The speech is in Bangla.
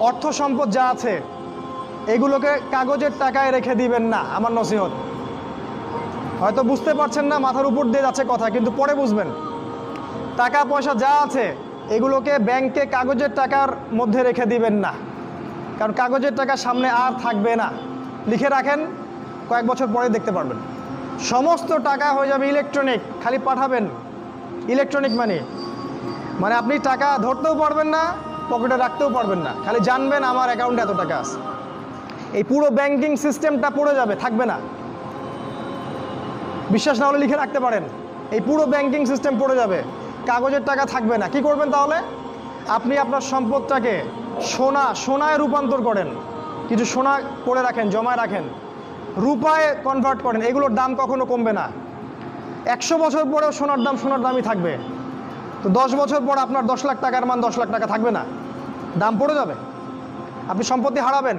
অর্থ সম্পদ যা আছে এগুলোকে কাগজের টাকায় রেখে দিবেন না, আমার নসিহত। হয়তো বুঝতে পারছেন না, মাথার উপর দিয়ে যাচ্ছে কথা, কিন্তু পরে বুঝবেন। টাকা পয়সা যা আছে এগুলোকে ব্যাংকে কাগজের টাকার মধ্যে রেখে দিবেন না, কারণ কাগজের টাকা সামনে আর থাকবে না। লিখে রাখেন, কয়েক বছর পরে দেখতে পারবেন সমস্ত টাকা হয়ে যাবে ইলেকট্রনিক। খালি পাঠাবেন ইলেকট্রনিক মানি, মানে আপনি টাকা ধরতেও পারবেন না, পকেটে রাখতেও পারবেন না, খালি জানবেন আমার অ্যাকাউন্টে এত টাকা আছে। এই পুরো ব্যাংকিং সিস্টেমটা পড়ে যাবে, থাকবে না। বিশ্বাস না হলে লিখে রাখতে পারেন, এই পুরো ব্যাংকিং সিস্টেম পড়ে যাবে, কাগজের টাকা থাকবে না। কি করবেন তাহলে? আপনি আপনার সম্পদটাকে সোনায় রূপান্তর করেন, কিছু সোনা করে রাখেন, জমায় রাখেন, রূপায় কনভার্ট করেন। এগুলোর দাম কখনো কমবে না। 100 বছর পরেও সোনার দামই থাকবে। তো 10 বছর পর আপনার 10 লাখ টাকার মান 10 লাখ টাকা থাকবে না, দাম পড়ে যাবে, আপনি সম্পত্তি হারাবেন।